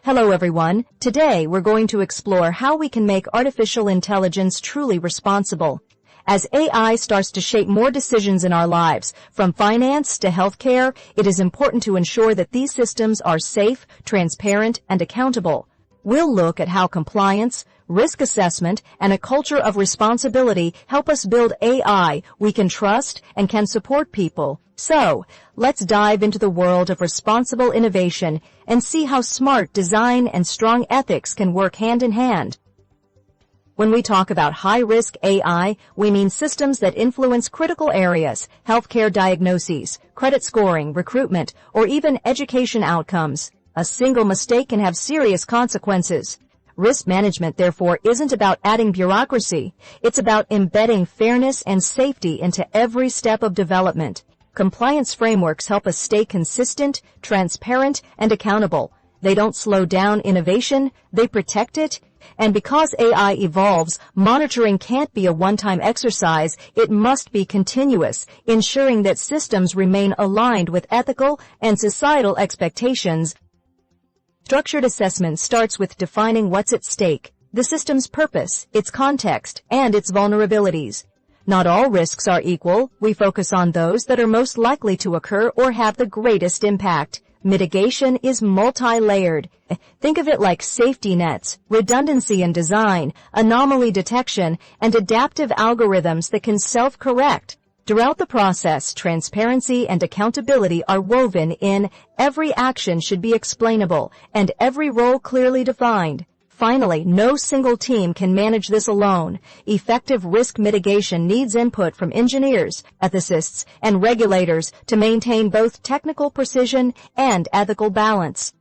Hello everyone. Today we're going to explore how we can make artificial intelligence truly responsible. As AI starts to shape more decisions in our lives, from finance to healthcare, it is important to ensure that these systems are safe, transparent, and accountable. We'll look at how compliance, risk assessment, and a culture of responsibility help us build AI we can trust and can support people. So, let's dive into the world of responsible innovation and see how smart design and strong ethics can work hand in hand. When we talk about high-risk AI, we mean systems that influence critical areas, healthcare diagnoses, credit scoring, recruitment, or even education outcomes. A single mistake can have serious consequences. Risk management, therefore, isn't about adding bureaucracy. It's about embedding fairness and safety into every step of development. Compliance frameworks help us stay consistent, transparent, and accountable. They don't slow down innovation, they protect it. And because AI evolves, monitoring can't be a one-time exercise, it must be continuous, ensuring that systems remain aligned with ethical and societal expectations. Structured assessment starts with defining what's at stake, the system's purpose, its context, and its vulnerabilities. Not all risks are equal. We focus on those that are most likely to occur or have the greatest impact. Mitigation is multi-layered. Think of it like safety nets, redundancy in design, anomaly detection, and adaptive algorithms that can self-correct. Throughout the process, transparency and accountability are woven in. Every action should be explainable, and every role clearly defined. Finally, no single team can manage this alone. Effective risk mitigation needs input from engineers, ethicists, and regulators to maintain both technical precision and ethical balance.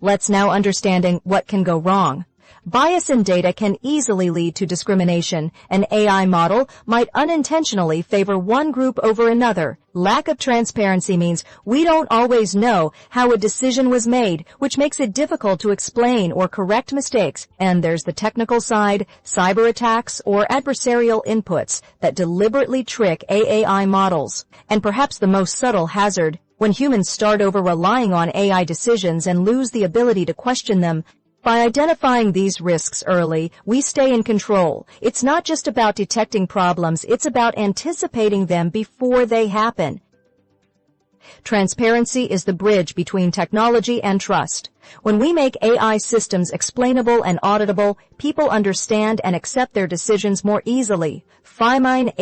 Let's now understand what can go wrong. Bias in data can easily lead to discrimination. An AI model might unintentionally favor one group over another. Lack of transparency means we don't always know how a decision was made, which makes it difficult to explain or correct mistakes. And there's the technical side, cyber attacks or adversarial inputs that deliberately trick AI models. And perhaps the most subtle hazard, when humans start over relying on AI decisions and lose the ability to question them. By identifying these risks early, we stay in control. It's not just about detecting problems, it's about anticipating them before they happen. Transparency is the bridge between technology and trust. When we make AI systems explainable and auditable, people understand and accept their decisions more easily. HumAIne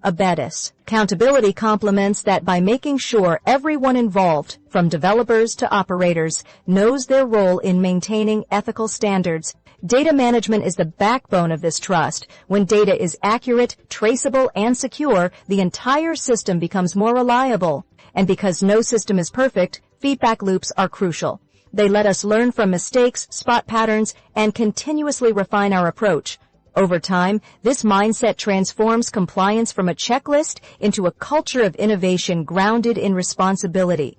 Course. Accountability complements that by making sure everyone involved, from developers to operators, knows their role in maintaining ethical standards. Data management is the backbone of this trust. When data is accurate, traceable, and secure, the entire system becomes more reliable. And because no system is perfect, feedback loops are crucial. They let us learn from mistakes, spot patterns, and continuously refine our approach. Over time, this mindset transforms compliance from a checklist into a culture of innovation grounded in responsibility.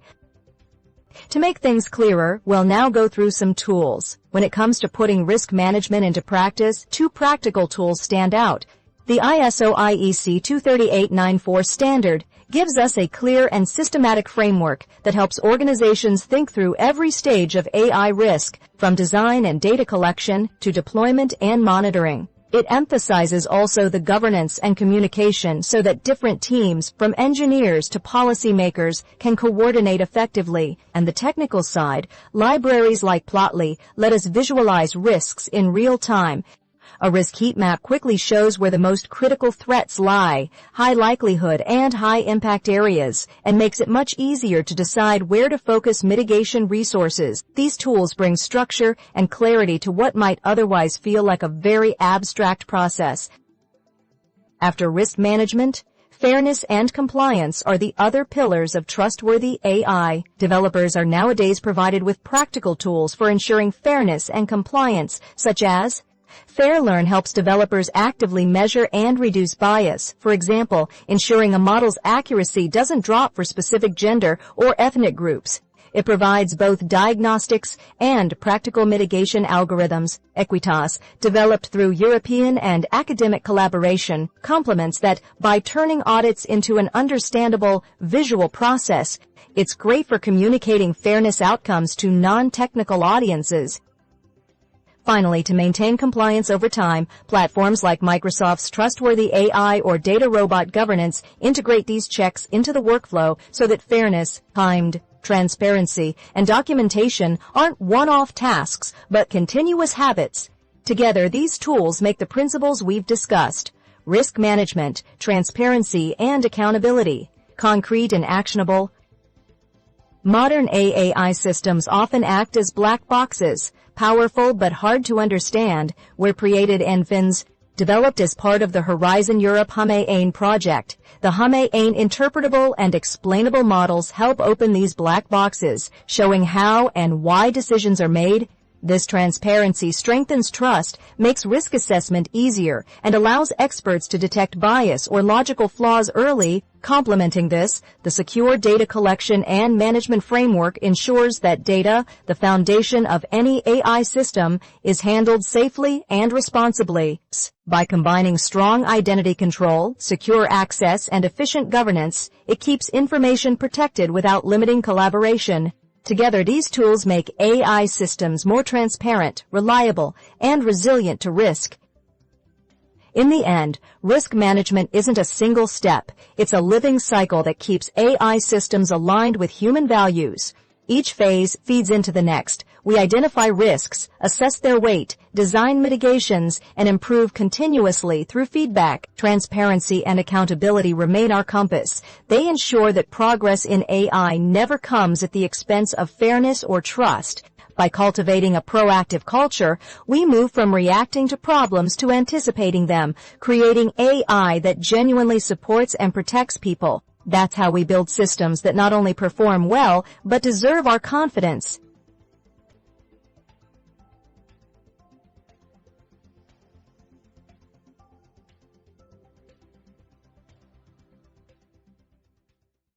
To make things clearer, we'll now go through some tools. When it comes to putting risk management into practice, two practical tools stand out. The ISO IEC 23894 standard gives us a clear and systematic framework that helps organizations think through every stage of AI risk, from design and data collection to deployment and monitoring. It emphasizes also the governance and communication so that different teams, from engineers to policymakers, can coordinate effectively. And the technical side, libraries like Plotly let us visualize risks in real time. A risk heat map quickly shows where the most critical threats lie, high likelihood and high impact areas, and makes it much easier to decide where to focus mitigation resources. These tools bring structure and clarity to what might otherwise feel like a very abstract process. After risk management, fairness and compliance are the other pillars of trustworthy AI. Developers are nowadays provided with practical tools for ensuring fairness and compliance, such as FairLearn helps developers actively measure and reduce bias, for example, ensuring a model's accuracy doesn't drop for specific gender or ethnic groups. It provides both diagnostics and practical mitigation algorithms. Equitas, developed through European and academic collaboration, complements that by turning audits into an understandable, visual process. It's great for communicating fairness outcomes to non-technical audiences. Finally, to maintain compliance over time, platforms like Microsoft's trustworthy AI or data robot governance integrate these checks into the workflow so that fairness, timed, transparency, and documentation aren't one-off tasks, but continuous habits. Together, these tools make the principles we've discussed, risk management, transparency, and accountability, concrete and actionable. Modern AI systems often act as black boxes, powerful but hard to understand, were created and fins developed as part of the Horizon Europe HumAIne project. The HumAIne interpretable and explainable models help open these black boxes, showing how and why decisions are made. This transparency strengthens trust, makes risk assessment easier, and allows experts to detect bias or logical flaws early. Complementing this, the secure data collection and management framework ensures that data, the foundation of any AI system, is handled safely and responsibly. By combining strong identity control, secure access, and efficient governance, it keeps information protected without limiting collaboration. Together, these tools make AI systems more transparent, reliable, and resilient to risk. In the end, risk management isn't a single step. It's a living cycle that keeps AI systems aligned with human values. Each phase feeds into the next. We identify risks, assess their weight, design mitigations, and improve continuously through feedback. Transparency and accountability remain our compass. They ensure that progress in AI never comes at the expense of fairness or trust. By cultivating a proactive culture, we move from reacting to problems to anticipating them, creating AI that genuinely supports and protects people. That's how we build systems that not only perform well, but deserve our confidence.